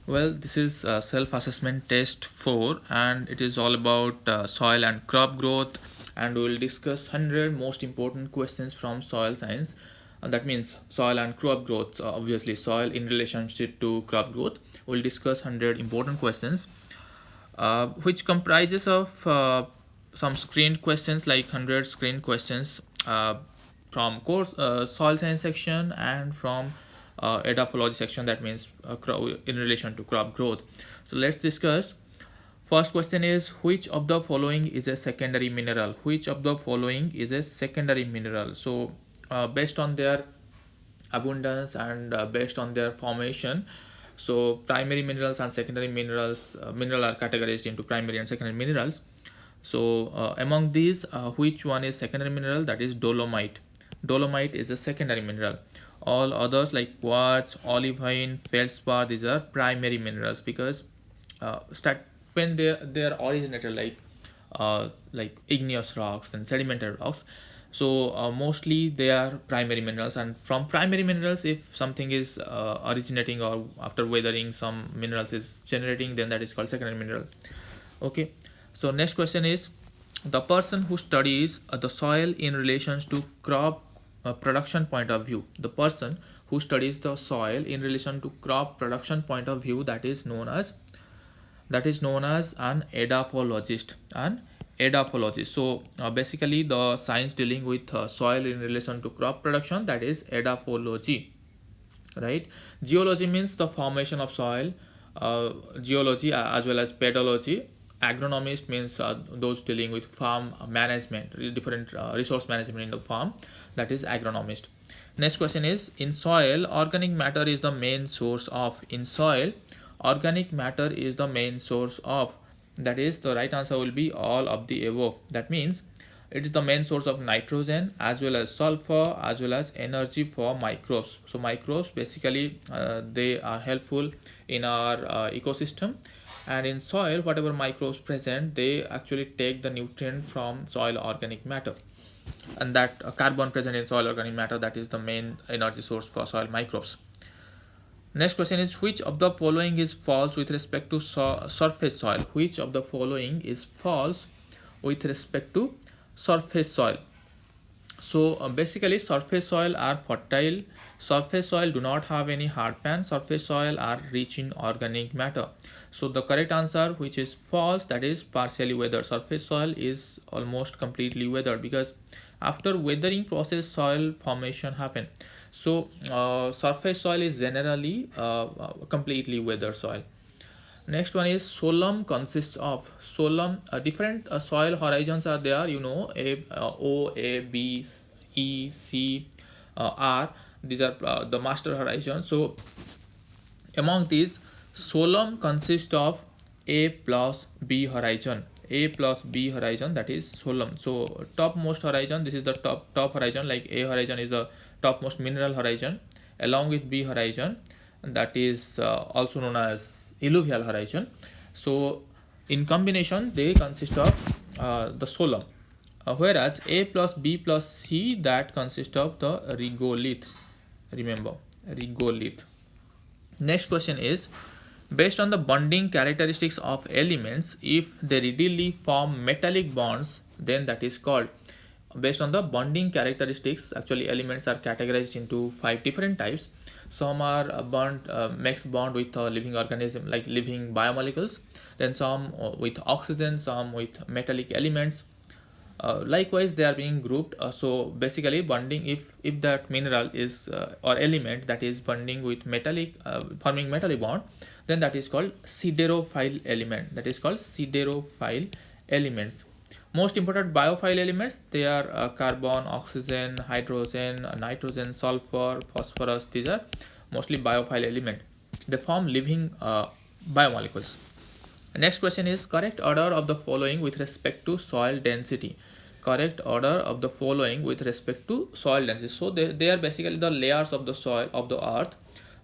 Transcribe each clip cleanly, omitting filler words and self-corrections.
Well, this is self-assessment test 4 and it is all about soil and crop growth, and we will discuss 100 most important questions from soil science. That means soil and crop growth, obviously soil in relationship to crop growth. We'll discuss 100 important questions, which comprises of some screened questions, like 100 screened questions from course soil science section and from edaphology section, that means in relation to crop growth. So let's discuss. First question is, which of the following is a secondary mineral? Which of the following is a secondary mineral? So based on their abundance and based on their formation, so primary minerals and secondary minerals, mineral are categorized into primary and secondary minerals. So among these, which one is secondary mineral? That is dolomite. Dolomite is a secondary mineral. All others like quartz, olivine, feldspar, these are primary minerals, because start when they are originated like igneous rocks and sedimentary rocks. So mostly they are primary minerals, and from primary minerals, if something is originating or after weathering some minerals is generating, then that is called secondary mineral. Okay, so next question is, the person who studies the soil in relation to crop production point of view. The person who studies the soil in relation to crop production point of view, that is known as an edaphologist. So basically the science dealing with soil in relation to crop production, that is edaphology, right? Geology means the formation of soil, geology as well as pedology. Agronomist means those dealing with farm management, different resource management in the farm, that is agronomist. Next question is, in soil organic matter is the main source of. In soil organic matter is the main source of, that is the right answer will be all of the above. That means it is the main source of nitrogen as well as sulfur as well as energy for microbes. So microbes basically they are helpful in our ecosystem, and in soil whatever microbes present, they actually take the nutrient from soil organic matter, and that carbon present in soil organic matter, that is the main energy source for soil microbes. Next question is, which of the following is false with respect to surface soil? Which of the following is false with respect to surface soil? So basically surface soil are fertile. Surface soil do not have any hard pan. Surface soil are rich in organic matter. So the correct answer, which is false, that is partially weathered. Surface soil is almost completely weathered, because after weathering process soil formation happen. So surface soil is generally completely weathered soil. Next one is, solemn consists of. Solemn, different soil horizons are there, O, A, B, E, C, R. These are the master horizons. So among these, solemn consists of A plus B horizon. A plus B horizon, that is solemn. So topmost horizon, this is the top horizon, like A horizon is the topmost mineral horizon, along with B horizon, that is also known as alluvial horizon. So in combination they consist of the solemn, whereas A plus B plus C, that consists of the regolith. Remember, regolith. Next question is, based on the bonding characteristics of elements, if they readily form metallic bonds, then that is called. Based on the bonding characteristics, actually elements are categorized into 5 different types. Some are makes bond with a living organism, like living biomolecules, then some with oxygen, some with metallic elements. Likewise they are being grouped. So basically bonding, if that mineral is or element that is bonding with metallic, forming metallic bond, then that is called siderophile element. That is called siderophile elements. Most important biophile elements, they are carbon, oxygen, hydrogen, nitrogen, sulfur, phosphorus. These are mostly biophile element. They form living biomolecules. Next question is, correct order of the following with respect to soil density. Correct order of the following with respect to soil density. So they are basically the layers of the soil of the earth.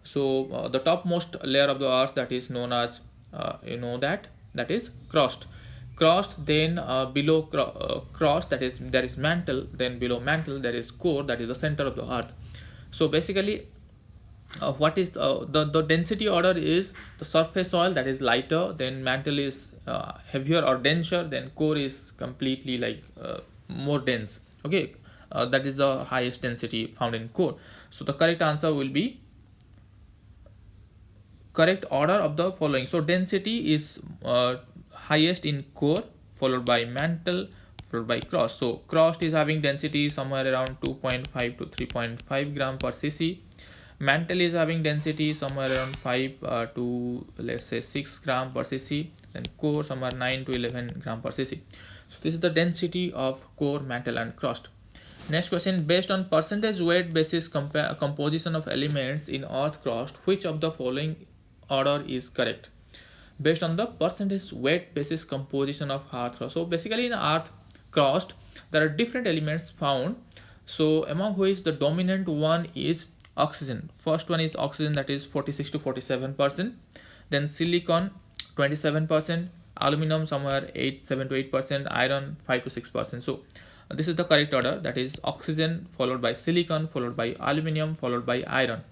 So the topmost layer of the earth, that is known as that is crust. Then below crust, that is there is mantle. Then below mantle there is core, that is the center of the earth. So basically what is the density order is the surface soil, that is lighter, then mantle is heavier or denser, then core is completely like more dense. Okay, that is the highest density found in core. So the correct answer will be correct order of the following. So density is highest in core, followed by mantle, followed by crust. So crust is having density somewhere around 2.5 to 3.5 gram per cc. Mantle is having density somewhere around 5 to let's say 6 gram per cc. Then core somewhere 9 to 11 gram per cc. So this is the density of core, mantle and crust. Next question, based on percentage weight basis composition of elements in earth crust, which of the following order is correct? Based on the percentage weight basis composition of earth crust. So basically in earth crust there are different elements found, so among which the dominant one is oxygen. First one is oxygen, that is 46 to 47%, then silicon 27%, aluminum somewhere 7 to 8%, iron 5 to 6%. So this is the correct order, that is oxygen followed by silicon followed by aluminum followed by iron.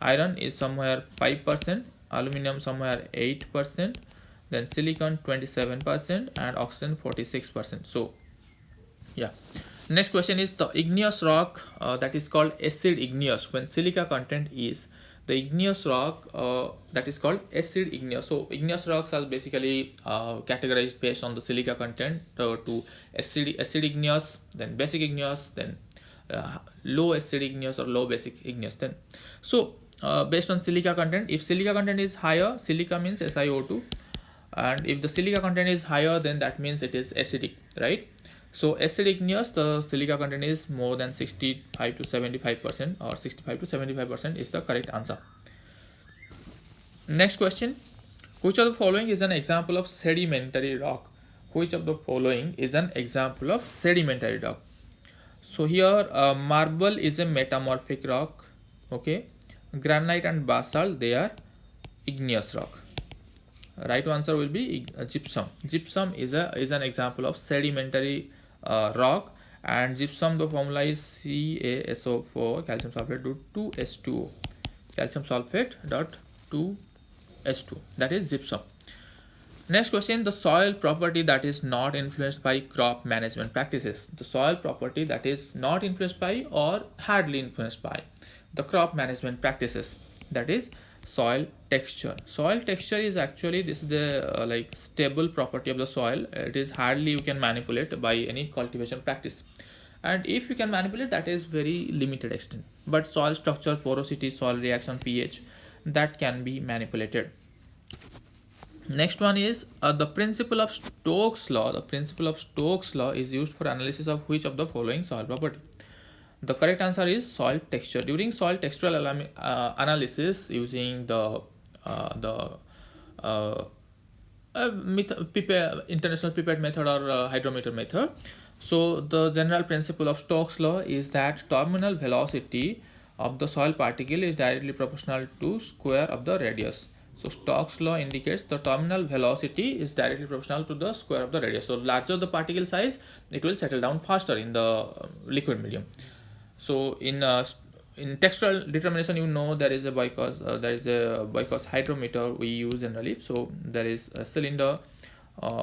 Iron is somewhere 5%, aluminum somewhere 8%, then silicon 27% and oxygen 46%. So yeah. Next question is the igneous rock that is called acid igneous when silica content is. The igneous rock that is called acid igneous. So igneous rocks are basically categorized based on the silica content to acid igneous, then basic igneous, then low acid igneous or low basic igneous. Then so based on silica content, if silica content is higher, silica means SiO2, and if the silica content is higher, then that means it is acidic, right? So acid igneous, the silica content is more than 65 to 75% or 65 to 75% is the correct answer. Next question, which of the following is an example of sedimentary rock? Which of the following is an example of sedimentary rock? So here marble is a metamorphic rock, okay. Granite and basalt, they are igneous rock. Right answer will be gypsum. Gypsum is an example of sedimentary rock, and gypsum, the formula is CaSO4 calcium sulfate dot 2S2O, calcium sulfate dot 2S2, that is gypsum. Next question, the soil property that is not influenced by crop management practices. The soil property that is not influenced by or hardly influenced by the crop management practices, that is soil texture. Soil texture is actually, this is the like stable property of the soil. It is hardly you can manipulate by any cultivation practice, and if you can manipulate, that is very limited extent. But soil structure, porosity, soil reaction, pH, that can be manipulated. Next one is the principle of Stokes law. The principle of Stokes law is used for analysis of which of the following soil property? The correct answer is soil texture. During soil textural analysis using the international pipette method or hydrometer method, so the general principle of Stokes law is that terminal velocity of the soil particle is directly proportional to square of the radius. So Stokes law indicates the terminal velocity is directly proportional to the square of the radius. So larger the particle size, it will settle down faster in the liquid medium. So in textual determination, you know, there is a Boyko's hydrometer we use generally. So there is a cylinder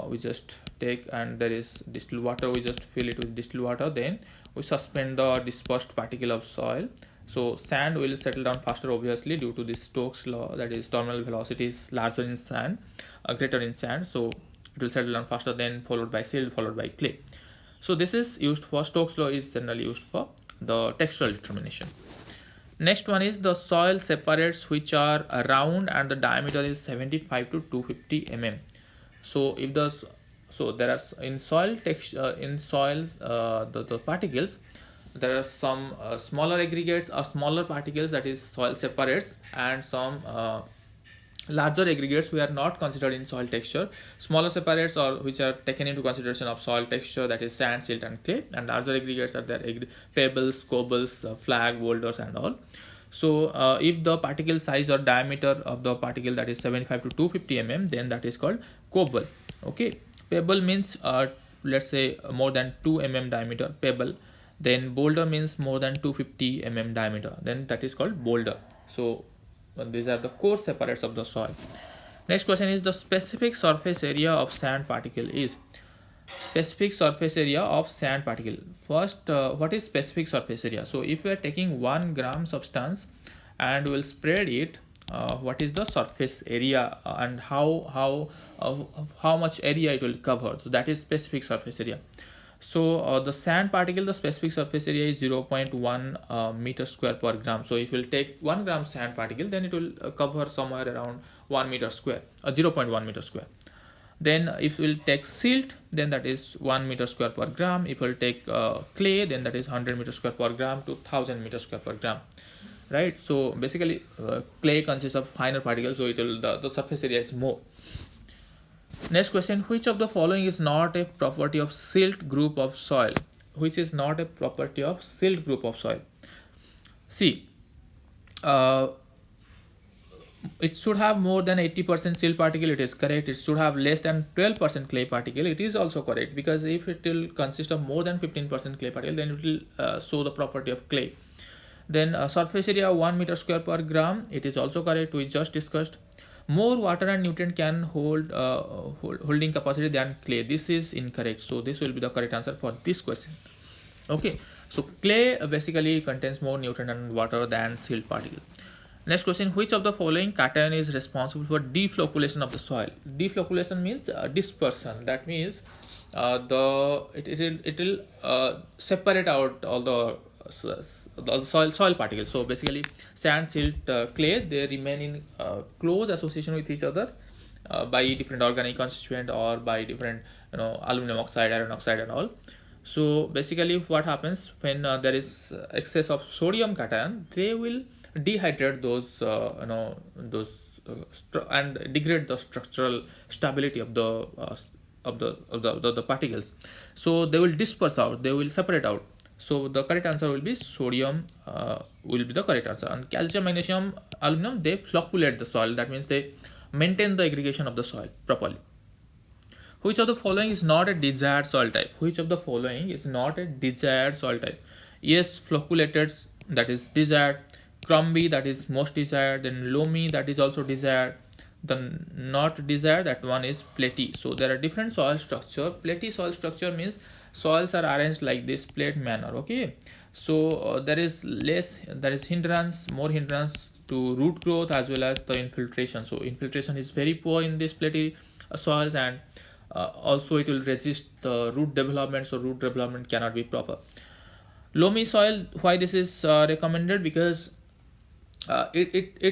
we just take, and there is distilled water, we just fill it with distilled water, then we suspend the dispersed particle of soil. So sand will settle down faster, obviously, due to this Stokes law, that is terminal velocity is larger in sand, greater in sand, so it will settle down faster, then followed by silt, followed by clay. So this is used for, Stokes law is generally used for the textural determination. Next one is the soil separates which are round and the diameter is 75 to 250 mm. So if there are in soil texture in soils the particles, there are some smaller aggregates or smaller particles, that is soil separates, and some larger aggregates we are not considered in soil texture. Smaller separates or which are taken into consideration of soil texture, that is sand, silt and clay, and larger aggregates are there pebbles, cobbles, flag, boulders and all. So if the particle size or diameter of the particle that is 75 to 250 mm, then that is called cobble. Okay, pebble means let's say more than 2 mm diameter, pebble. Then boulder means more than 250 mm diameter, then that is called boulder. So these are the core separates of the soil. Next question is the specific surface area of sand particle is. Specific surface area of sand particle. First, what is specific surface area? So if we are taking 1 gram substance and will spread it, what is the surface area, and how much area it will cover? So that is specific surface area. So the sand particle, the specific surface area is 0.1 meter square per gram. So if you will take 1 gram sand particle, then it will cover somewhere around 1 meter square, 0.1 meter square. Then if we will take silt, then that is 1 meter square per gram. If we will take clay, then that is 100 meter square per gram to 1000 meter square per gram, right? So basically clay consists of finer particles, so it will the surface area is more. Next question, which of the following is not a property of silt group of soil? Which is not a property of silt group of soil? See, it should have more than 80% silt particle, it is correct. It should have less than 12% clay particle, it is also correct, because if it will consist of more than 15% clay particle, then it will show the property of clay. Then surface area 1 meter square per gram, it is also correct, we just discussed. More water and nutrient can hold holding capacity than clay, this is incorrect, so this will be the correct answer for this question. Okay, so clay basically contains more nutrient and water than silt particle. Next question, which of the following cation is responsible for deflocculation of the soil? Deflocculation means dispersion, that means it will separate out all the soil particles. So basically sand, silt, clay, they remain in close association with each other by different organic constituent or by different aluminum oxide, iron oxide and all. So basically what happens when there is excess of sodium cation, they will dehydrate those and degrade the structural stability of the particles. So they will disperse out, they will separate out. So the correct answer will be sodium will be the correct answer. And calcium, magnesium, aluminum, they flocculate the soil, that means they maintain the aggregation of the soil properly. Which of the following is not a desired soil type? Which of the following is not a desired soil type? Yes, flocculated, that is desired. Crumbly, that is most desired. Then loamy, that is also desired. The not desired, that one is platy. So there are different soil structure. Platy soil structure means soils are arranged like this plate manner. Okay, so there is more hindrance to root growth as well as the infiltration. So infiltration is very poor in this platy soils, and also it will resist the root development, so root development cannot be proper. Loamy soil, why this is recommended? Because it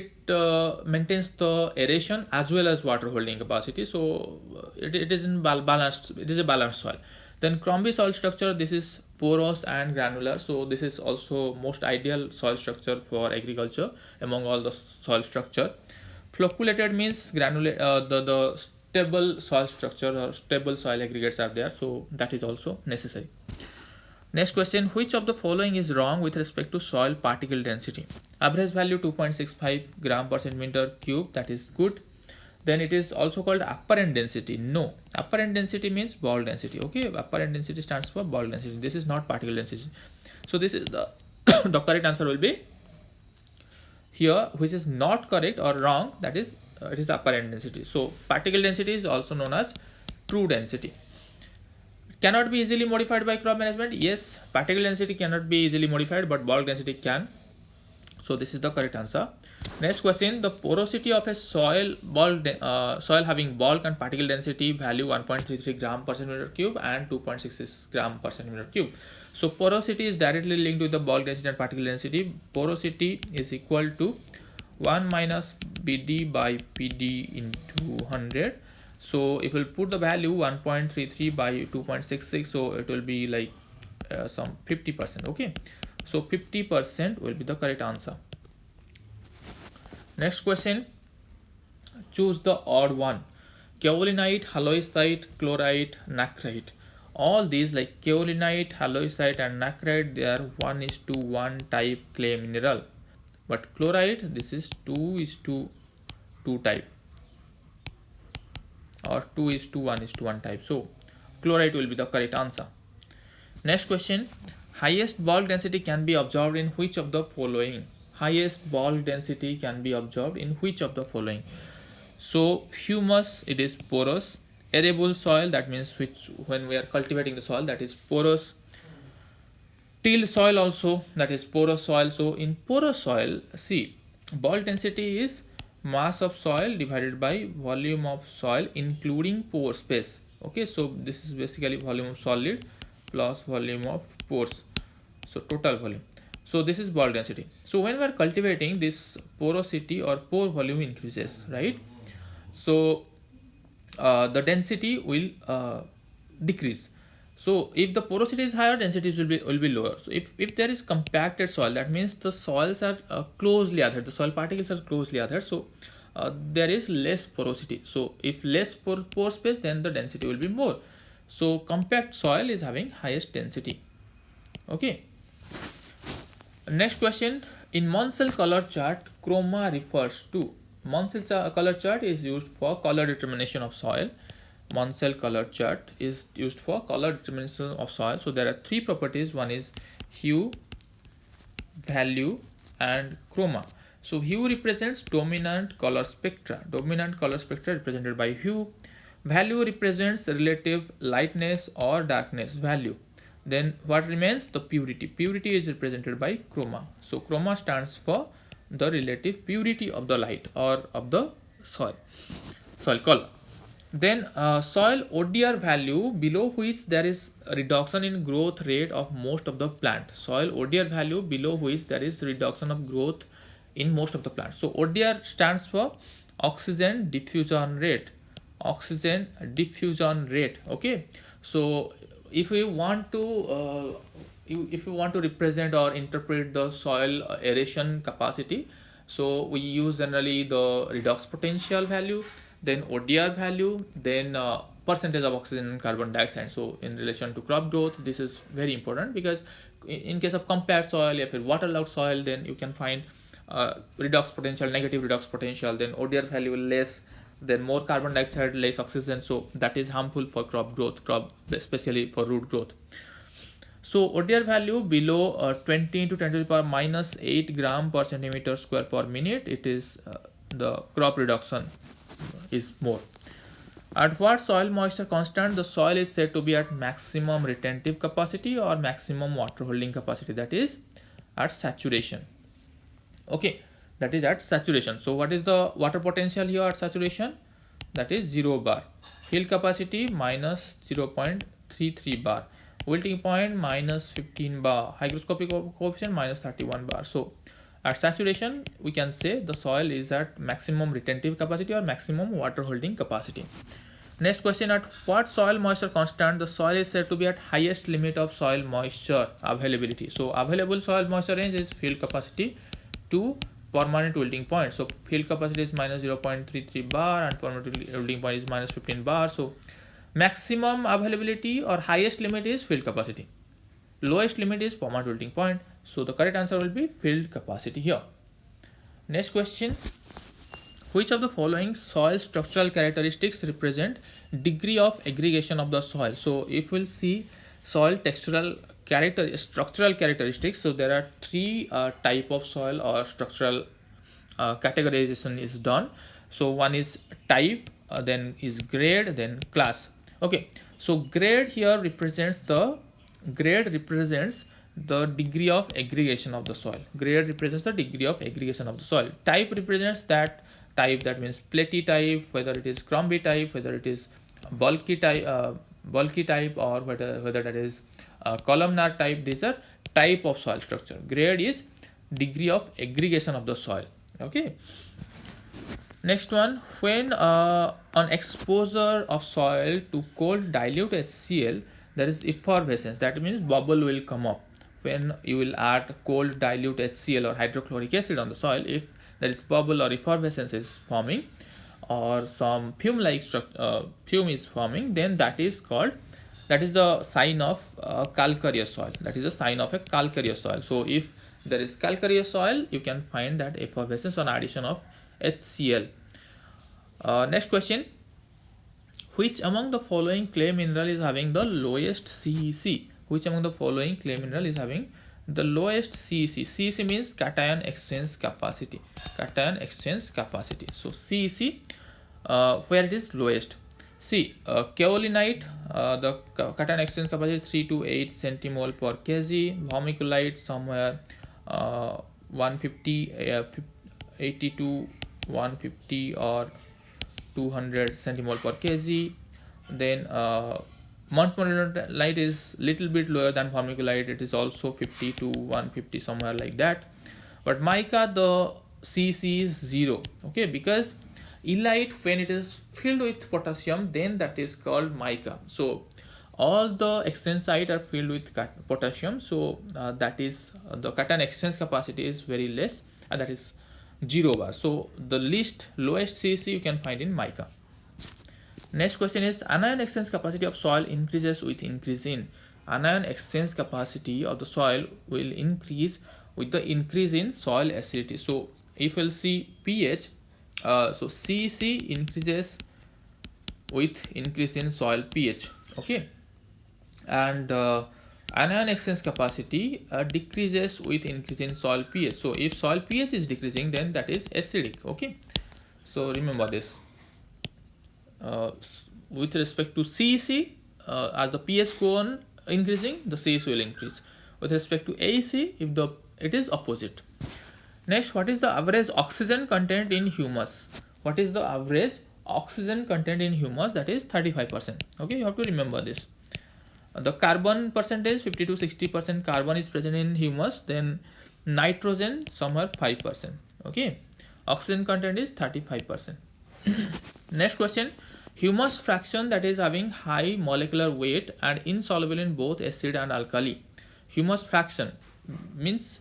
maintains the aeration as well as water holding capacity, so it is in balanced, it is a balanced soil. Then crumbly soil structure, this is porous and granular, so this is also most ideal soil structure for agriculture among all the soil structure. Flocculated means granular, the stable soil structure or stable soil aggregates are there, so that is also necessary. Next question, which of the following is wrong with respect to soil particle density? Average value 2.65 gram per centimeter cube, that is good. Then it is also called apparent density. No, apparent density means ball density. Okay, apparent density stands for ball density. This is not particle density. So this is the the correct answer will be here, which is not correct or wrong, that is it is apparent density. So particle density is also known as true density. Cannot be easily modified by crop management. Yes, particle density cannot be easily modified, but bulk density can. So this is the correct answer. Next question, the porosity of a soil soil having bulk and particle density value 1.33 gram per centimeter cube and 2.66 gram per centimeter cube. So porosity is directly linked with the bulk density and particle density. Porosity is equal to 1 minus BD by PD into 100. So if we'll put the value 1.33 by 2.66, so it will be like some 50%. Okay, so 50% will be the correct answer. Next question, choose the odd one. Kaolinite, halloysite, chlorite, nacrite. All these like kaolinite, halloysite and nacrite, they are 1:1 type clay mineral. But chlorite, this is 2:2 type, or 2:1:1 type. So chlorite will be the correct answer. Next question, highest bulk density can be observed in which of the following? highest bulk density can be observed in which of the following? So humus, it is porous. Arable soil, that means which when we are cultivating the soil, that is porous. Till soil also, that is porous soil. So in porous soil, see, bulk density is mass of soil divided by volume of soil including pore space. Okay, so this is basically volume of solid plus volume of pores, so total volume. So this is bulk density. So when we are cultivating, this porosity or pore volume increases, right? So the density will decrease. So if the porosity is higher, densities will be lower. So if there is compacted soil, that means the soils are closely adhered, the soil particles are closely adhered, so there is less porosity. So if less pore space, then the density will be more. So compact soil is having highest density. Okay. Next question, in Munsell color chart, chroma refers to. Munsell color chart is used for color determination of soil. Munsell color chart is used for color determination of soil. So there are three properties. One is hue, value, and chroma. So hue represents dominant color spectra. Dominant color spectra represented by hue. Value represents relative lightness or darkness value. Then what remains? The purity. Purity is represented by chroma. So chroma stands for the relative purity of the light or of the soil color. Then soil ODR value, below which there is a reduction in growth rate of most of the plant. Soil ODR value, below which there is reduction of growth in most of the plants. So ODR stands for oxygen diffusion rate. Oxygen diffusion rate. Okay. So if we want to represent or interpret the soil aeration capacity, so we use generally the redox potential value, then ODR value, then percentage of oxygen and carbon dioxide. So in relation to crop growth, this is very important, because in case of compact soil, if it's waterlogged soil, then you can find redox potential, negative redox potential, then ODR value less, then more carbon dioxide, less oxygen. So that is harmful for crop growth, especially for root growth. So ODR value below 20 into 10 to the power minus 8 gram per centimeter square per minute, it is the crop reduction is more. At what soil moisture constant the soil is said to be at maximum retentive capacity or maximum water holding capacity? That is at saturation. Okay, that is at saturation. So what is the water potential here at saturation? That is 0 bar. Field capacity minus 0.33 bar. Wilting point minus 15 bar. Hygroscopic coefficient minus 31 bar. So at saturation, we can say the soil is at maximum retentive capacity or maximum water holding capacity. Next question, at what soil moisture constant the soil is said to be at highest limit of soil moisture availability? So available soil moisture range is field capacity to permanent wilting point. So field capacity is minus 0.33 bar and permanent wilting point is minus 15 bar. So maximum availability or highest limit is field capacity. Lowest limit is permanent wilting point. So the correct answer will be field capacity here. Next question, which of the following soil structural characteristics represent degree of aggregation of the soil? So if we'll see soil structural characteristics, so there are three type of soil or structural categorization is done. So one is type, then is grade, then class. Okay, so grade here represents the degree of aggregation of the soil. Grade represents the degree of aggregation of the soil. Type represents that type, that means platy type, whether it is crumby type, whether it is bulky type, or whether that is columnar type. These are type of soil structure. Grade is degree of aggregation of the soil. Okay. Next one, when on exposure of soil to cold dilute HCl, there is effervescence. That means bubble will come up. When you will add cold dilute HCl or hydrochloric acid on the soil, if there is bubble or effervescence is forming, or some fume-like fume is forming, then that is the sign of calcareous soil. That is a sign of a calcareous soil. So if there is calcareous soil, you can find that effervescence on addition of HCl. Next question, which among the following clay mineral is having the lowest CEC? Which among the following clay mineral is having The lowest CEC. CEC means cation exchange capacity. Cation exchange capacity. So CEC, where it is lowest. See, kaolinite, the cation exchange capacity 3 to 8 centimole per kg. Vermiculite somewhere 150, 80 to 150 or 200 centimole per kg. Then montmorillonite is little bit lower than vermiculite. It is also 50 to 150 somewhere like that. But mica, the CC is 0. Okay, because illite, when it is filled with potassium, then that is called mica. So all the exchange sites are filled with potassium, so that is the cation exchange capacity is very less, and that is 0 bar. So the lowest CC you can find in mica. Next question is, anion exchange capacity of soil increases with increase in. Anion exchange capacity of the soil will increase with the increase in soil acidity. So if we'll see pH, so CC increases with increase in soil pH. Okay, and anion exchange capacity decreases with increase in soil pH. So if soil pH is decreasing, then that is acidic. Okay, so remember this. With respect to CEC, as the pH go on increasing, the CEC will increase. With respect to AEC, if it is opposite. Next, what is the average oxygen content in humus? What is the average oxygen content in humus? That is 35%. Okay, you have to remember this. The carbon percentage, 50 to 60% carbon is present in humus. Then nitrogen somewhere 5%. Okay, oxygen content is 35%. Next question. Humus fraction that is having high molecular weight and insoluble in both acid and alkali. Humus fraction means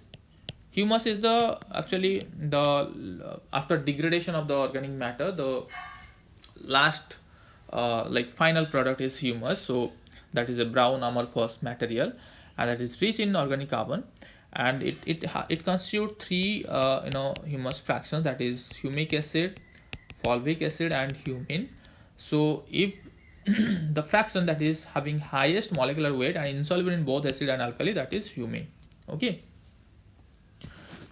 humus is the actually the after degradation of the organic matter, the last like final product is humus. So that is a brown amorphous material, and that is rich in organic carbon, and it constitutes three humus fractions, that is humic acid, fulvic acid, and humin. So if the fraction that is having highest molecular weight and insoluble in both acid and alkali, that is humin. Okay.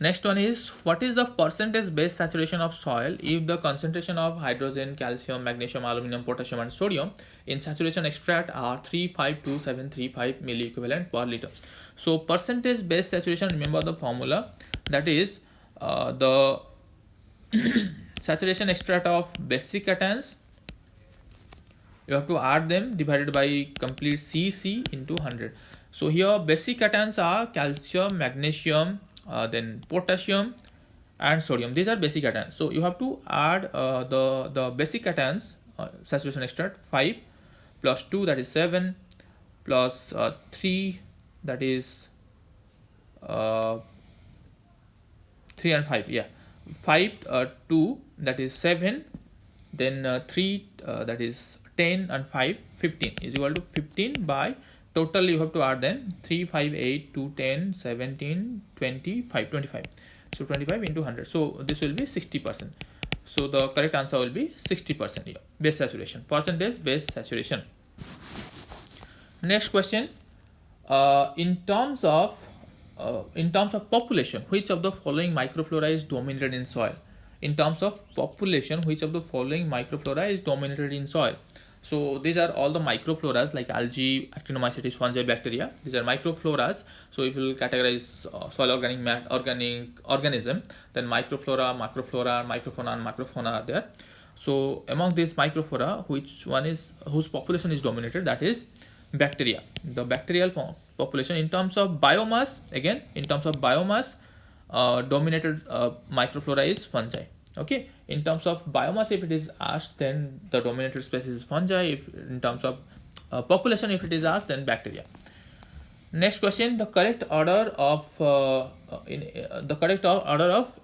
Next one is, what is the percentage base saturation of soil if the concentration of hydrogen, calcium, magnesium, aluminum, potassium, and sodium in saturation extract are 352,735 milliequivalent per liter. So percentage base saturation, remember the formula, that is the saturation extract of basic cations, you have to add them divided by complete CC into 100. So here basic cations are calcium, magnesium, then potassium and sodium. These are basic cations. So you have to add the basic cations saturation extract 5 plus 2, that is 7, plus 3, that is 3 and 5, yeah, 5, 2, that is 7, then 3, that is 10, and 5, 15 is equal to 15 by total you have to add then 3, 5, 8, 2, 10, 17, 25, 25. So 25 into 100. So this will be 60%. So the correct answer will be 60% here. Base saturation, percentage base saturation. Next question. In terms of population, which of the following microflora is dominated in soil? In terms of population, which of the following microflora is dominated in soil? So these are all the microfloras like algae, actinomycetes, fungi, bacteria. These are microfloras. So if you will categorize soil organic organism, then microflora, macroflora, microfauna, and macrofauna are there. So among these microflora, whose population is dominated? That is bacteria. The bacterial population. In terms of biomass, again in terms of biomass, dominated microflora is fungi. Okay, in terms of biomass, if it is asked, then the dominated species is fungi. If in terms of population, if it is asked, then bacteria. Next question. The correct order of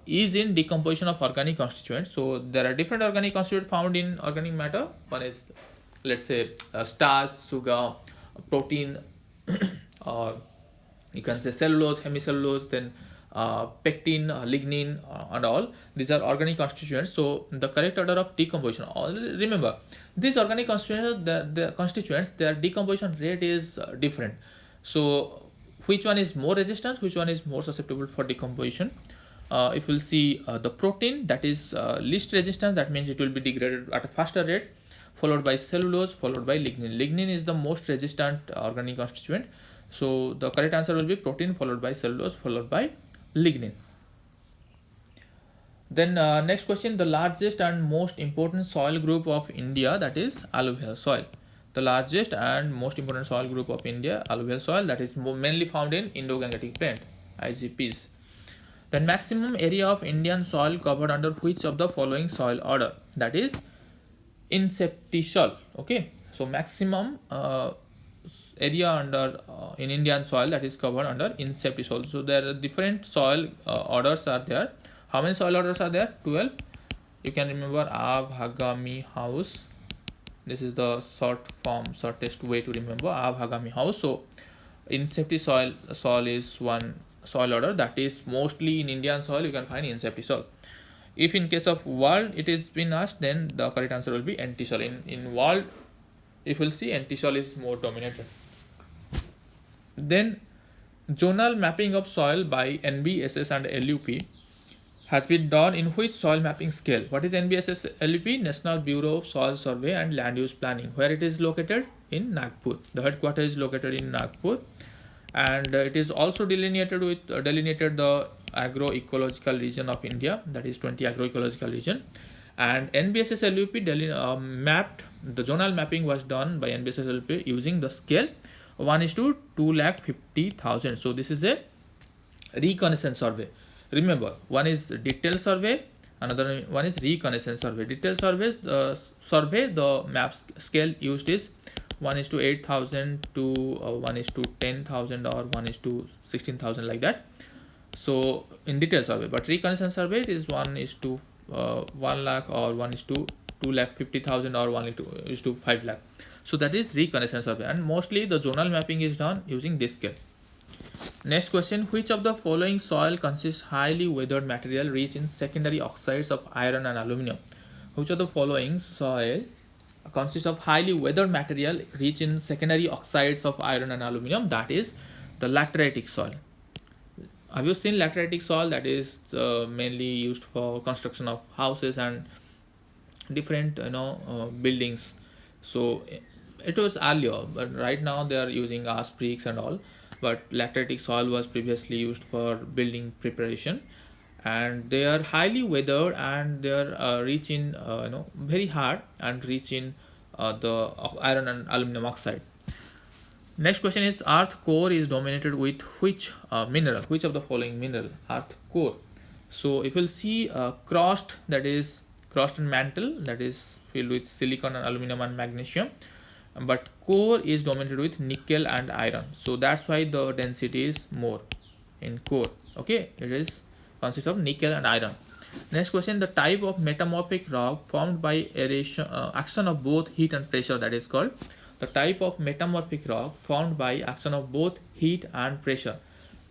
is in decomposition of organic constituents. So there are different organic constituents found in organic matter. One is, let's say, starch, sugar, protein, or you can say cellulose, hemicellulose, then pectin, lignin, and all. These are organic constituents. So the correct order of decomposition. Remember, these organic constituents, their decomposition rate is different. So which one is more resistant, which one is more susceptible for decomposition. If we'll see the protein, that is least resistance, that means it will be degraded at a faster rate, followed by cellulose, followed by lignin. Lignin is the most resistant organic constituent. So the correct answer will be protein, followed by cellulose, followed by lignin. Then next question, the largest and most important soil group of India, that is alluvial soil. The largest and most important soil group of India, alluvial soil, that is mainly found in Indo-Gangetic Plain, IGPs. Then maximum area of Indian soil covered under which of the following soil order, that is inceptisol. Okay, so maximum area under in Indian soil that is covered under inceptisol. So there are different soil orders are there. How many soil orders are there? 12. You can remember Avhagami house. This is the shortest way to remember Avhagami house. So inceptisol soil is one soil order that is mostly in Indian soil. You can find inceptisol. If in case of world it is been asked, then the correct answer will be antisol. In world, if we'll see, antisol is more dominated. Then zonal mapping of soil by NBSS and LUP has been done in which soil mapping scale? What is NBSS LUP? National Bureau of Soil Survey and Land Use Planning. Where it is located? In Nagpur. The headquarters is located in Nagpur, and it is also delineated the agroecological region of India, that is 20 agroecological region. And NBSS LUP mapped, the zonal mapping was done by NBSS LUP using the scale 1:250,000. So this is a reconnaissance survey. Remember, one is detailed survey, another one is reconnaissance survey. Detailed surveys, the map scale used is 1:8,000 to 1:10,000 or 1:16,000, like that. So in detailed survey, but reconnaissance survey it is 1:1 lakh or 1:250,000 or 1:5 lakh. So that is reconnaissance survey, and mostly the zonal mapping is done using this scale. Next question, which of the following soil consists highly weathered material rich in secondary oxides of iron and aluminum? Which of the following soil consists of highly weathered material rich in secondary oxides of iron and aluminum? That is the lateritic soil. Have you seen lateritic soil? That is mainly used for construction of houses and different buildings. So it was earlier, but right now they are using ash bricks and all. But lateritic soil was previously used for building preparation, and they are highly weathered, and they are rich in very hard and rich in the iron and aluminum oxide. Next question is, earth core is dominated with which mineral? Which of the following mineral? Earth core. So if you'll see crust, that is crust and mantle, that is filled with silicon and aluminum and magnesium, but core is dominated with nickel and iron. So that's why the density is more in core. Okay, it is consists of nickel and iron. Next question, the type of metamorphic rock formed by action of both heat and pressure, that is called the type of metamorphic rock formed by action of both heat and pressure,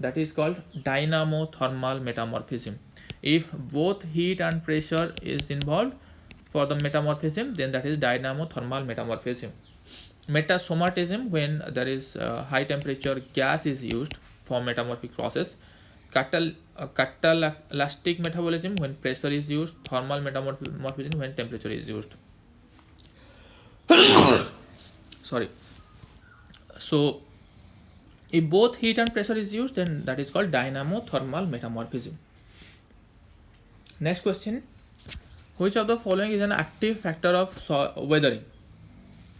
that is called dynamothermal metamorphism. If both heat and pressure is involved for the metamorphism, then that is dynamothermal metamorphism. Metasomatism, when there is high temperature gas is used for metamorphic process. Catalytic metabolism, when pressure is used. Thermal metamorphism, when temperature is used. Sorry. So if both heat and pressure is used, then that is called dynamothermal metamorphism. Next question, which of the following is an active factor of weathering?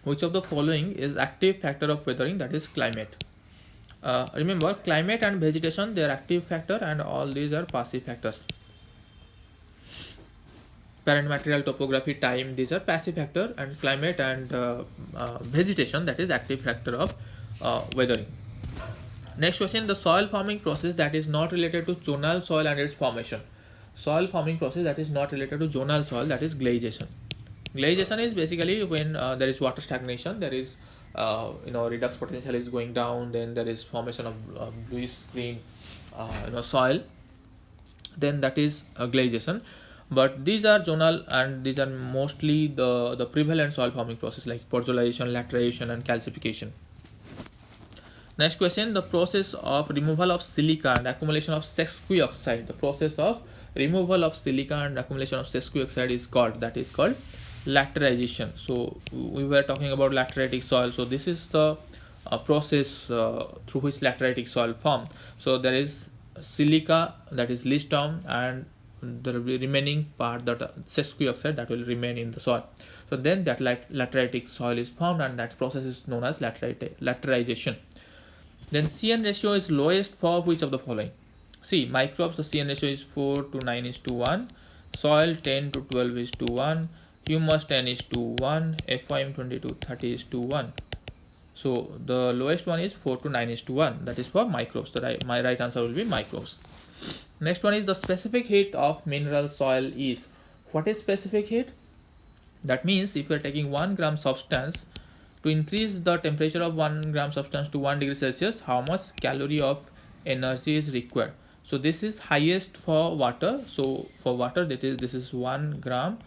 Which of the following is active factor of weathering? That is climate. Remember, climate and vegetation, they are active factor, and all these are passive factors. Parent material, topography, time, these are passive factor, and climate and vegetation, that is active factor of weathering. Next question, the soil forming process that is not related to zonal soil and its formation. Soil forming process that is not related to zonal soil, that is glaciation. Glaciation is basically when there is water stagnation, there is redox potential is going down, then there is formation of bluish green soil, then that is glaciation. But these are zonal, and these are mostly the prevalent soil forming process like podzolization, lateration and calcification. Next question, the process of removal of silica and accumulation of sesquioxide. The process of removal of silica and accumulation of sesquioxide is called, that is called laterization. So we were talking about lateritic soil. So this is the process through which lateritic soil form. So there is silica that is leached down, and the remaining part, that sesquioxide, that will remain in the soil. So then that lateritic soil is formed, and that process is known as laterization. Then CN ratio is lowest for which of the following? See, microbes, the CN ratio is 4 to 9 is to 1, soil 10 to 12 is to 1, humus 10 is to 1, FOM 20 to 30 is to 1. So the lowest one is 4 to 9 is to 1. That is for microbes. My right answer will be microbes. Next one is the specific heat of mineral soil is. What is specific heat? That means if you are taking 1 gram substance, to increase the temperature of 1 gram substance to 1 degree Celsius, how much calorie of energy is required? So this is highest for water. So for water, this is 1 gram,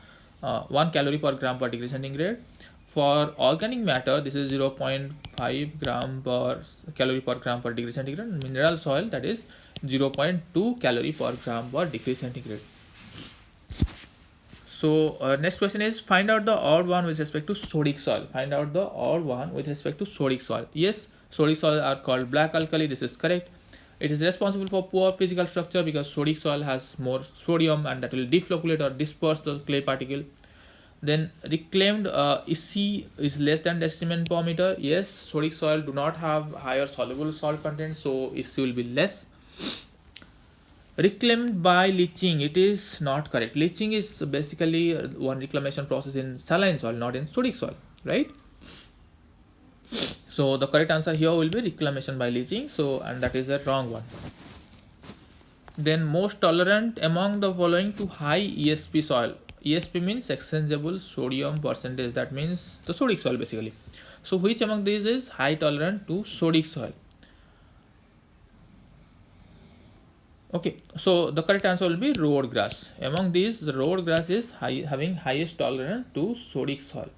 1 calorie per gram per degree centigrade. For organic matter, this is 0.5 gram per calorie per gram per degree centigrade. Mineral soil, that is 0.2 calorie per gram per degree centigrade. So next question is, find out the odd one with respect to sodic soil. Find out the odd one with respect to sodic soil. Yes, sodic soil are called black alkali. This is correct. It is responsible for poor physical structure because sodic soil has more sodium, and that will deflocculate or disperse the clay particle. Then reclaimed EC is less than deciment per meter. Yes, sodic soil do not have higher soluble salt content, so EC will be less. Reclaimed by leaching, it is not correct. Leaching is basically one reclamation process in saline soil, not in sodic soil, right? So the correct answer here will be reclamation by leaching. So, and that is a wrong one. Then most tolerant among the following to high ESP soil. ESP means exchangeable sodium percentage. That means the sodic soil basically. So which among these is high tolerant to sodic soil? Okay, so the correct answer will be road grass. Among these, the road grass is having highest tolerance to sodic soil.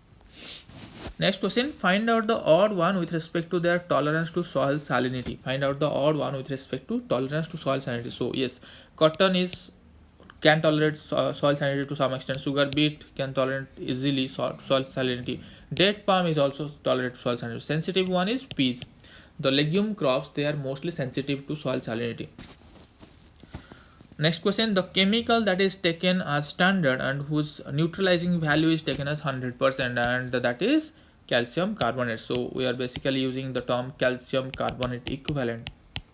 Next question, find out the odd one with respect to their tolerance to soil salinity. Find out the odd one with respect to tolerance to soil salinity. So yes, cotton can tolerate soil salinity to some extent. Sugar beet can tolerate easily soil salinity. Date palm is also tolerate soil salinity. Sensitive one is peas. The legume crops, they are mostly sensitive to soil salinity. Next question, the chemical that is taken as standard and whose neutralizing value is taken as 100%, and that is calcium carbonate. So we are basically using the term calcium carbonate equivalent.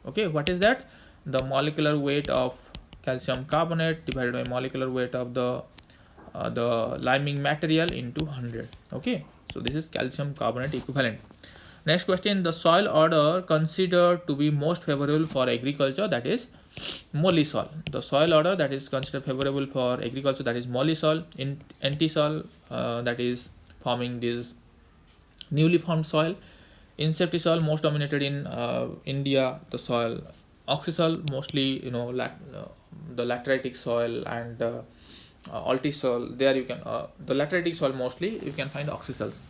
Okay, what is that? The molecular weight of calcium carbonate divided by molecular weight of the liming material into 100. Okay, so this is calcium carbonate equivalent. Next question, the soil order considered to be most favorable for agriculture, that is molly soil. The soil order that is considered favorable for agriculture, that is molly soil. In anti-soil, that is forming this newly formed soil. Insecti-soil most dominated in India. The soil oxy-soil mostly, the lateritic soil, and alti-soil. There you can the lateritic soil mostly you can find oxy-soils.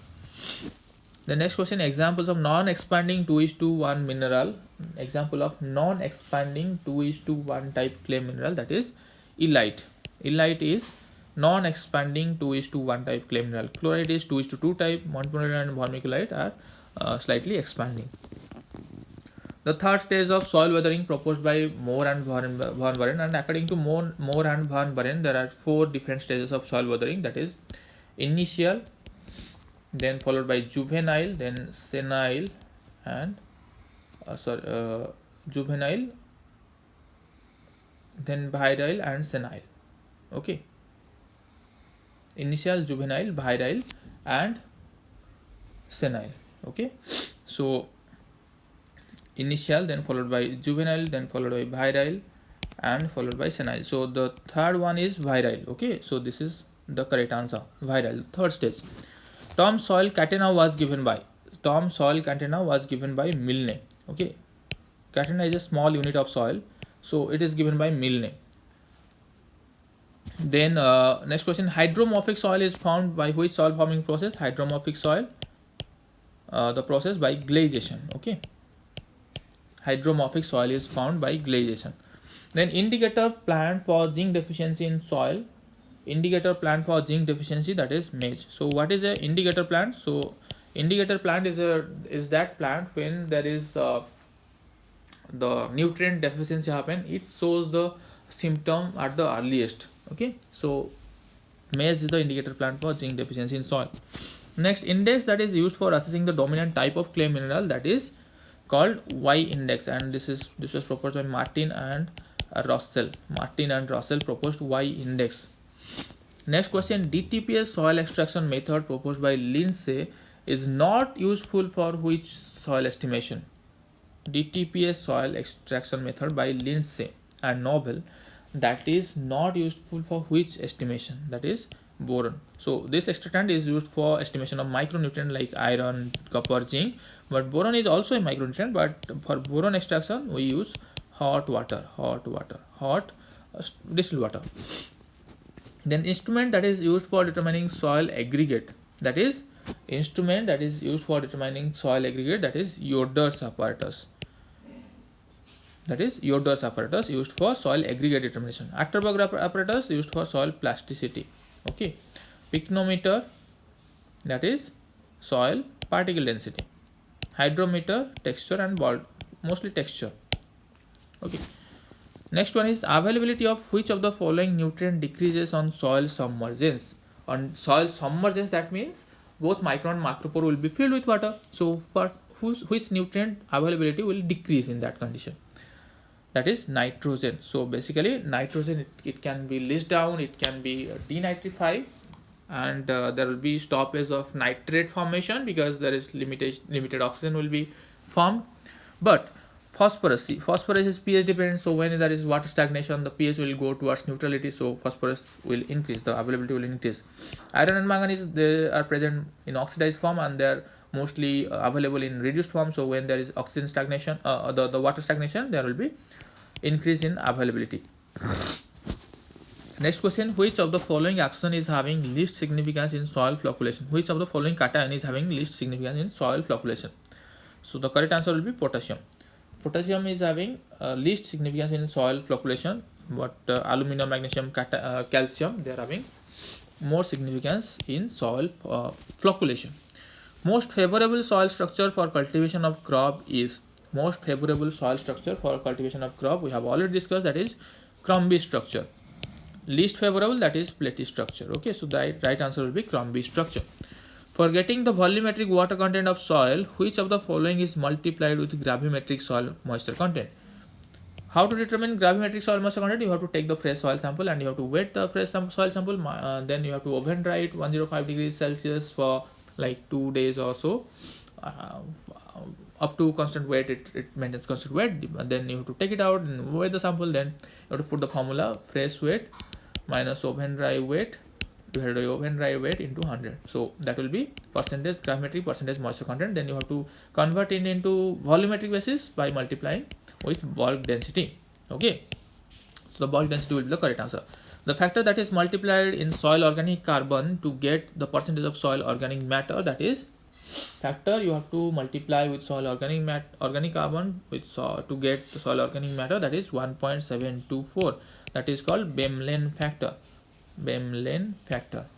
The next question, examples of non-expanding 2:1 mineral. Example of non-expanding 2:1 type clay mineral, that is illite. Illite is non-expanding 2:1 type clay mineral. Chlorite is 2:2 type. Montmorillonite and vermiculite are slightly expanding. The third stage of soil weathering proposed by Moore and Van Buren, and according to Moore and Van Buren, there are 4 different stages of soil weathering, that is initial, then followed by juvenile, then senile, and juvenile, then virile, and senile. Okay, initial, juvenile, virile, and senile. Okay, so initial, then followed by juvenile, then followed by virile, and followed by senile. So the third one is virile. Okay, so this is the correct answer, virile, third stage. Term soil catena was given by Milne. Okay, catena is a small unit of soil, so it is given by Milne. Then next question, hydromorphic soil is formed by which soil forming process? Hydromorphic soil, the process by glaciation. Okay, hydromorphic soil is found by glaciation. Then indicator plant for zinc deficiency in soil. Indicator plant for zinc deficiency, that is maize. So what is a indicator plant? So indicator plant is that plant when there is the nutrient deficiency happen, it shows the symptom at the earliest. Okay, so maize is the indicator plant for zinc deficiency in soil. Next, index that is used for assessing the dominant type of clay mineral, that is called Y index, and this was proposed by Martin and Russell. Martin and Russell proposed Y index. Next question, DTPS soil extraction method proposed by Lindsay is not useful for which soil estimation? DTPS soil extraction method by Lindsay and Novel, that is not useful for which estimation? That is boron. So this extractant is used for estimation of micronutrient like iron, copper, zinc, but boron is also a micronutrient, but for boron extraction we use hot distilled water. Then instrument that is used for determining soil aggregate, that is Yoder's apparatus. That is Yoder's apparatus used for soil aggregate determination. Achterberg apparatus used for soil plasticity. Okay. Pycnometer, that is soil particle density. Hydrometer, texture and ball, mostly texture. Okay. Next one is availability of which of the following nutrient decreases on soil submergence. On soil submergence, that means both micro and macropore will be filled with water. So for which nutrient availability will decrease in that condition? That is nitrogen. So basically nitrogen, it can be leached down, it can be denitrified, and there will be stoppage of nitrate formation because there is limited oxygen will be formed. But phosphorus is pH dependent, so when there is water stagnation, the pH will go towards neutrality, so phosphorus will increase, the availability will increase. Iron and manganese, they are present in oxidized form and they are mostly available in reduced form, so when there is oxygen stagnation, the water stagnation, there will be increase in availability. Next question, which of the following action is having least significance in soil flocculation? Which of the following cation is having least significance in soil flocculation? So the correct answer will be potassium. Potassium is having least significance in soil flocculation, but aluminum, magnesium, calcium, they are having more significance in soil flocculation. Most favorable soil structure for cultivation of crop is, most favorable soil structure for cultivation of crop we have already discussed, that is Crombie structure. Least favorable, that is platy structure. Okay, so the right answer will be Crombie structure. For getting the volumetric water content of soil, which of the following is multiplied with gravimetric soil moisture content? How to determine gravimetric soil moisture content? You have to take the fresh soil sample and you have to wet the fresh soil sample, then you have to oven dry it 105 degrees Celsius for like 2 days or so. Up to constant weight, it maintains constant weight. Then you have to take it out and weigh the sample. Then you have to put the formula fresh weight minus oven dry weight divided by oven dry weight into 100. So that will be percentage gravimetric, percentage moisture content. Then you have to convert it into volumetric basis by multiplying with bulk density. Okay, so the bulk density will be the correct answer. The factor that is multiplied in soil organic carbon to get the percentage of soil organic matter, that is factor you have to multiply with soil organic carbon with to get soil organic matter, that is 1.724. that is called Bemlen factor.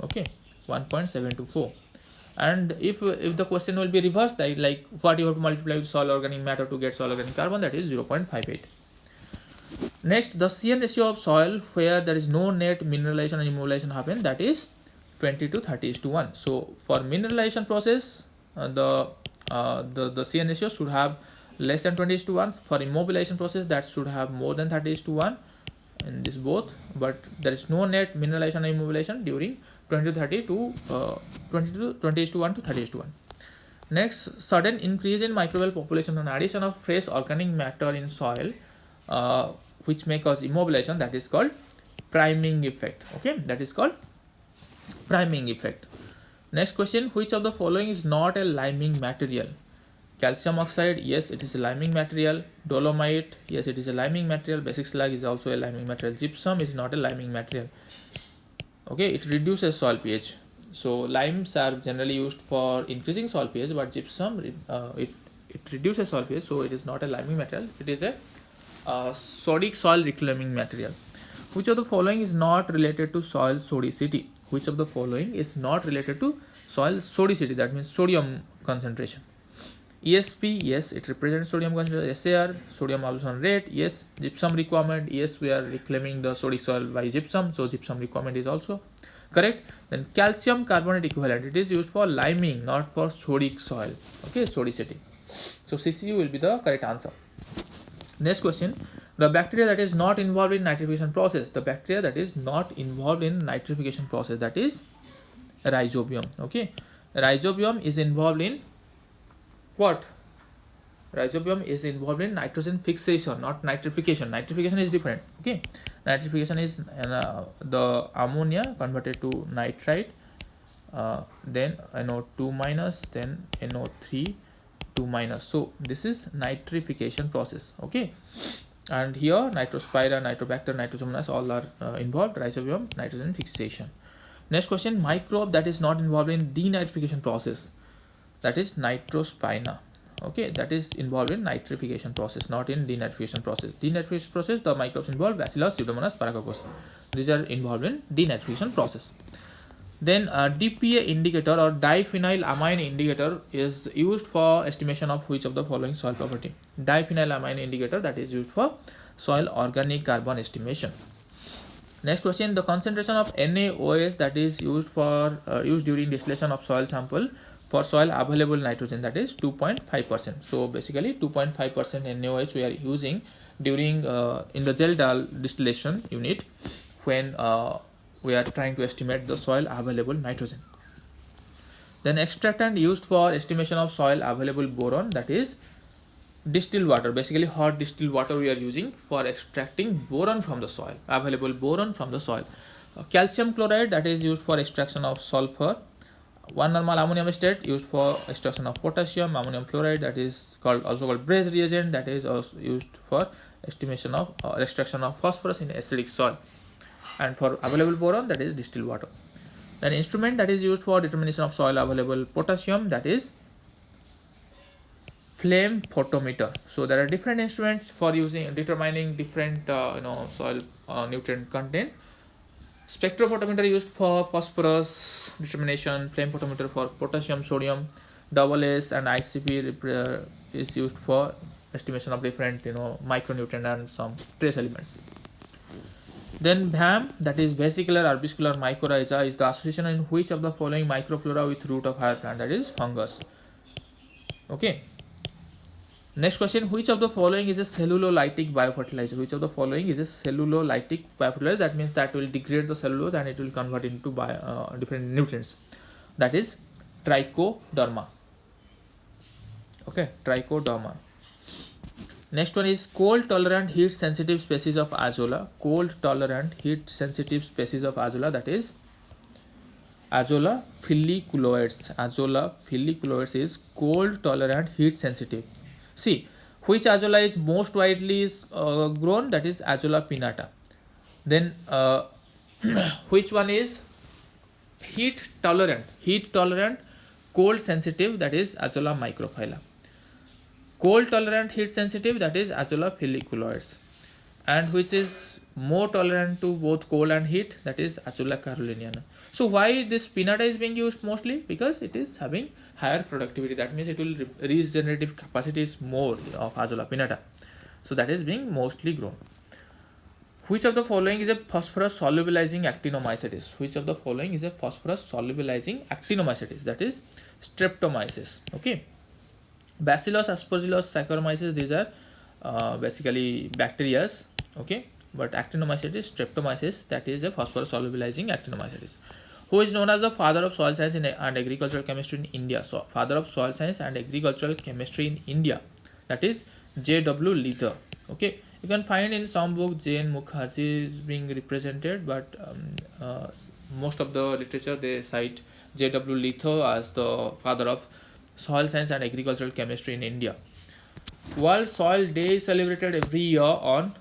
Okay, 1.724. and if the question will be reversed, like what you have to multiply with soil organic matter to get soil organic carbon, that is 0.58. Next, the CN ratio of soil where there is no net mineralization and immobilization happen, that is 20 to 30:1. So for mineralization process, the CN ratio should have less than 20:1. For immobilization process, that should have more than 30:1 in this both, but there is no net mineralization and immobilization during 20 to 30 to 20:1 to 30:1. Next, sudden increase in microbial population and addition of fresh organic matter in soil, which may cause immobilization, that is called priming effect. Okay, that is called priming effect. Next question, which of the following is not a liming material? Calcium oxide, yes, it is a liming material. Dolomite, yes, it is a liming material. Basic slag is also a liming material. Gypsum is not a liming material. Okay, it reduces soil pH. So limes are generally used for increasing soil pH, but gypsum it it reduces soil pH, so it is not a liming material, it is a sodic soil reclaiming material. Which of the following is not related to soil sodicity? Which of the following is not related to soil sodicity? That means sodium concentration. ESP, yes, it represents sodium concentration. SAR, sodium absorption rate, yes. Gypsum requirement, yes, we are reclaiming the sodic soil by gypsum, so gypsum requirement is also correct. Then calcium carbonate equivalent, it is used for liming, not for sodic soil. Okay, sodicity. So CCU will be the correct answer. Next question, the bacteria that is not involved in nitrification process, the bacteria that is not involved in nitrification process, that is rhizobium. Okay, rhizobium is involved in what? Rhizobium is involved in nitrogen fixation, not nitrification. Nitrification is different. Okay, nitrification is the ammonia converted to nitrite, then NO2 minus, then NO3 2 minus. So this is nitrification process. Okay, and here nitrospira, nitrobacter, nitrosomonas all are involved. Rhizobium, nitrogen fixation. Next question, microbe that is not involved in denitrification process, that is nitrospina. Okay, that is involved in nitrification process, not in denitrification process. Denitrification process, the microbes involved, Bacillus, Pseudomonas, Paracoccus, these are involved in denitrification process. Then DPA indicator or diphenylamine indicator is used for estimation of which of the following soil property? Diphenylamine indicator, that is used for soil organic carbon estimation. Next question, the concentration of NaOH that is used for used during distillation of soil sample for soil available nitrogen, that is 2.5%. So basically 2.5% NaOH we are using during in the gel distillation unit when we are trying to estimate the soil available nitrogen. Then extractant used for estimation of soil available boron, that is distilled water. Basically hot distilled water we are using for extracting boron from the soil, available boron from the soil. Calcium chloride, that is used for extraction of sulfur. 1 normal ammonium state used for extraction of potassium. Ammonium fluoride, that is also called Braze reagent, that is also used for estimation of extraction of phosphorus in acidic soil. And for available boron, that is distilled water. Then instrument that is used for determination of soil available potassium, that is flame photometer. So there are different instruments for determining different soil nutrient content. Spectrophotometer used for phosphorus determination, flame photometer for potassium, sodium, SS and ICP is used for estimation of different micronutrient and some trace elements. Then VAM, that is vesicular arbuscular mycorrhiza, is the association in which of the following microflora with root of higher plant, that is fungus. Okay. Next question, which of the following is a cellulolytic biofertilizer? Which of the following is a cellulolytic biofertilizer? That means that will degrade the cellulose and it will convert into different nutrients. That is trichoderma. Okay, trichoderma. Next one is cold tolerant heat sensitive species of azolla. Cold tolerant heat sensitive species of azolla, that is Azolla filiculoides. Azolla filiculoides is cold tolerant heat sensitive. See, which azolla is most widely grown? That is Azolla pinnata. Then which one is heat tolerant, cold sensitive? That is Azolla microphylla. Cold tolerant, heat sensitive, that is Azolla filiculoides. And which is more tolerant to both cold and heat? That is Azolla caroliniana. So why this pinnata is being used mostly? Because it is having higher productivity. That means it will regenerative capacity is more of Azolla pinnata. So that is being mostly grown. Which of the following is a phosphorus solubilizing actinomycetes? Which of the following is a phosphorus solubilizing actinomycetes? That is streptomyces. Okay. Bacillus, Aspergillus, Saccharomyces, these are basically bacteria. Okay. But actinomycetes, streptomyces, that is a phosphorus solubilizing actinomycetes. Who is known as the father of soil science and agricultural chemistry in India? So, father of soil science and agricultural chemistry in India, that is J.W. Leather. Okay, you can find in some book J.N. Mukherjee is being represented, but most of the literature they cite J.W. Leather as the father of soil science and agricultural chemistry in India. World Soil Day is celebrated every year on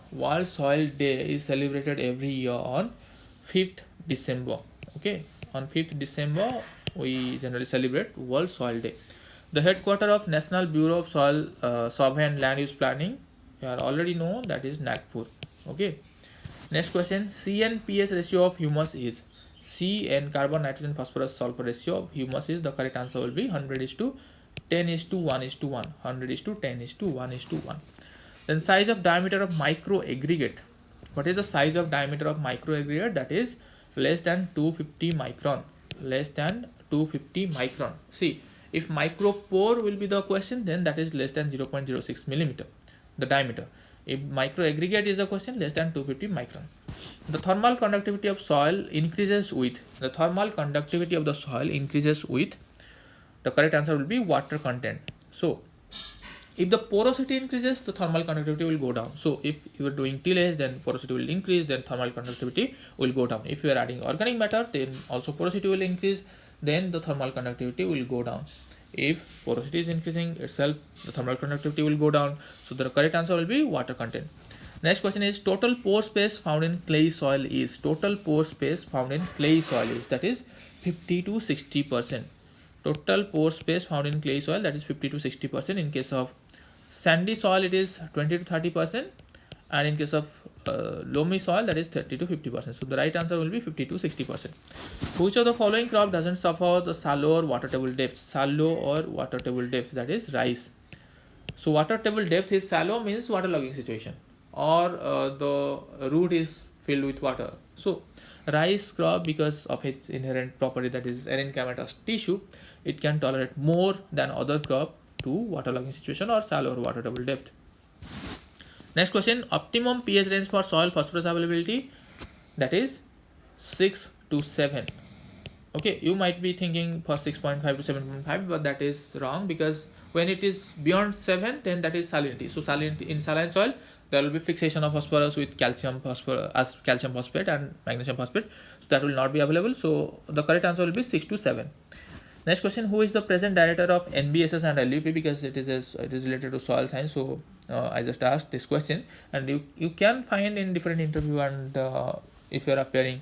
5th December. Okay, on 5th December we generally celebrate World Soil Day. The headquarter of National Bureau of Soil Survey and Land Use Planning, you are already know, that is Nagpur. Okay. Next question, CN/PS ratio of humus is, CN, carbon, nitrogen, phosphorus, sulfur ratio of humus is, the correct answer will be 100 is to 10 is to 1 is to 1. 100 is to 10 is to 1 is to 1. Then size of diameter of micro aggregate. What is the size of diameter of micro aggregate? That is less than 250 micron. Less than 250 micron. See, if micropore will be the question, then that is less than 0.06 millimeter, the diameter. If micro aggregate is the question, less than 250 micron. The thermal conductivity of soil increases with, the thermal conductivity of the soil increases with, the correct answer will be water content. So if the porosity increases, the thermal conductivity will go down. So if you are doing tillage, then porosity will increase, then thermal conductivity will go down. If you are adding organic matter, then also porosity will increase, then the thermal conductivity will go down. If porosity is increasing itself, the thermal conductivity will go down. So the correct answer will be water content. Next question is, total pore space found in clay soil is, total pore space found in clay soil is, that is 50 to 60%. Total pore space found in clay soil, that is 50 to 60%. In case of sandy soil, it is 20 to 30%, and in case of loamy soil, that is 30 to 50%. So the right answer will be 50 to 60%. Which of the following crop doesn't suffer the shallow or water table depth? Shallow or water table depth, that is rice. So water table depth is shallow, means waterlogging situation, or the root is filled with water. So rice crop, because of its inherent property, that is erenchymatous tissue, it can tolerate more than other crop to waterlogging situation or shallow or water table depth. Next question, optimum pH range for soil phosphorus availability, that is 6 to 7. Okay, you might be thinking for 6.5 to 7.5, but that is wrong, because when it is beyond 7, then that is salinity. So salinity in saline soil, there will be fixation of phosphorus with calcium phosphate and magnesium phosphate, so that will not be available. So the correct answer will be 6 to 7. Next question, who is the present director of NBSS and LUP? Because it is related to soil science, so I just asked this question, and you can find in different interview, and if you are appearing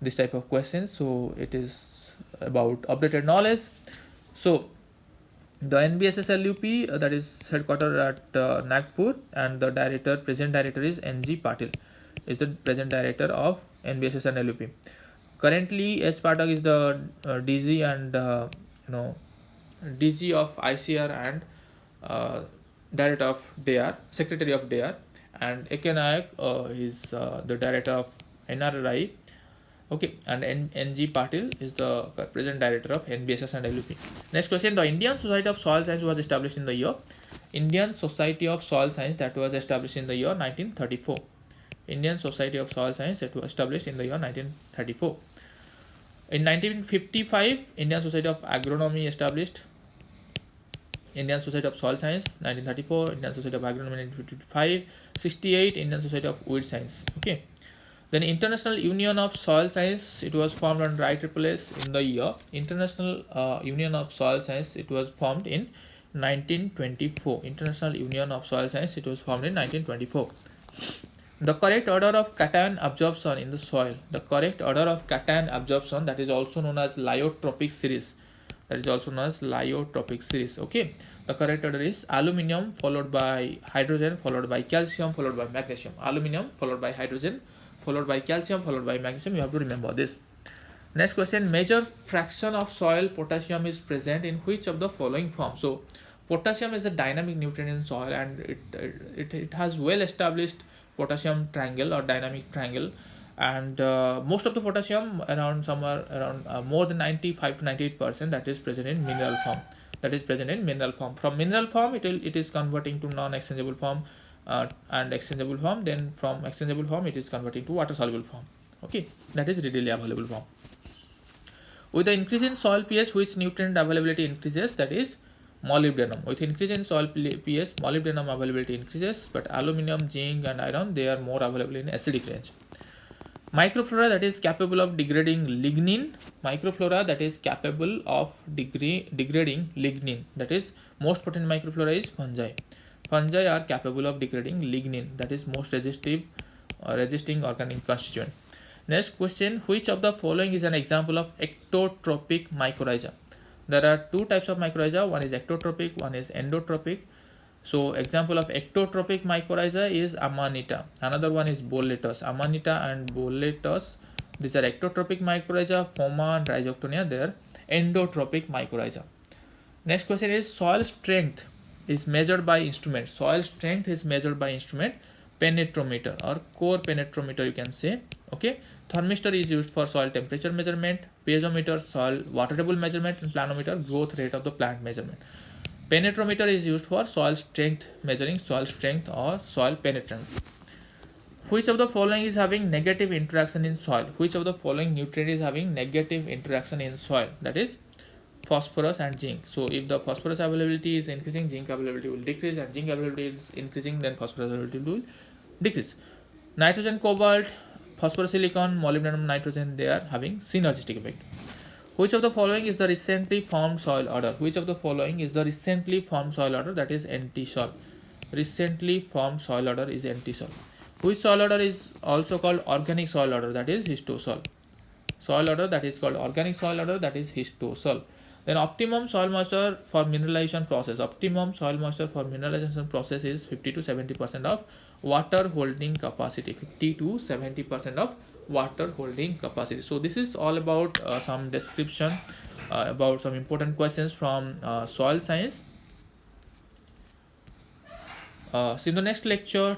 this type of questions, so it is about updated knowledge. So the NBSS LUP, that is headquartered at Nagpur, and the present director is NG Patil, is the present director of NBSS and LUP. Currently, H. Patak is the DG and DG of ICR and director of DAR, secretary of DAR, and AK Nayak is the director of NRI. Okay, and NG Patil is the present director of NBSS and LUP. Next question, the Indian Society of Soil Science was established in the year, Indian Society of Soil Science, that was established in the year 1934. Indian Society of Soil Science, that was established in the year 1934. In 1955, Indian Society of Agronomy established. Indian Society of Soil Science 1934, Indian Society of Agronomy 1955, 68 Indian Society of Weed Science. Okay. Then International Union of Soil Science, it was formed on IEEE in the year. International Union of Soil Science, it was formed in 1924. International Union of Soil Science, it was formed in 1924. The correct order of cation absorption in the soil, the correct order of cation absorption, that is also known as lyotropic series. That is also known as lyotropic series. Okay, the correct order is aluminium followed by hydrogen followed by calcium followed by magnesium. Aluminium followed by hydrogen followed by calcium followed by magnesium. You have to remember this. Next question, major fraction of soil potassium is present in which of the following forms? So potassium is a dynamic nutrient in soil, and it has well established potassium triangle or dynamic triangle, and most of the potassium, around somewhere around more than 95 to 98%, that is present in mineral form. That is present in mineral form. From mineral form, it is converting to non-exchangeable form and exchangeable form. Then from exchangeable form, it is converting to water soluble form. Okay, that is readily available form. With the increase in soil pH, which nutrient availability increases? That is molybdenum. With increase in soil pH, molybdenum availability increases, but aluminum, zinc and iron, they are more available in acidic range. Microflora that is capable of degrading lignin. Microflora that is capable of degrading lignin. That is most potent microflora is fungi. Fungi are capable of degrading lignin. That is most resisting organic constituent. Next question, which of the following is an example of ectotropic mycorrhiza? There are two types of mycorrhiza. One is ectotropic, one is endotropic. So example of ectotropic mycorrhiza is Amanita. Another one is Boletus. Amanita and Boletus, these are ectotropic mycorrhiza. Phoma and Rhizoctonia, they are endotropic mycorrhiza. Next question is soil strength is measured by instrument. Soil strength is measured by instrument penetrometer or core penetrometer, you can say. Okay. Thermistor is used for soil temperature measurement, piezometer soil water table measurement, and planometer growth rate of the plant measurement. Penetrometer is used for soil strength, measuring soil strength or soil penetrance. Which of the following is having negative interaction in soil? Which of the following nutrient is having negative interaction in soil? That is phosphorus and zinc. So if the phosphorus availability is increasing, zinc availability will decrease, and zinc availability is increasing, then phosphorus availability will decrease. Nitrogen, cobalt, phosphorus, silicon, molybdenum, nitrogen, they are having synergistic effect. Which of the following is the recently formed soil order? Which of the following is the recently formed soil order? That is anti-soil. Recently formed soil order is anti-soil. Which soil order is also called organic soil order? That is histosol. Soil order that is called organic soil order, that is histosol. Then optimum soil moisture for mineralization process. Optimum soil moisture for mineralization process is 50 to 70% of water holding capacity. 50 to 70% of water holding capacity. So this is all about some description about some important questions from soil science. So in the next lecture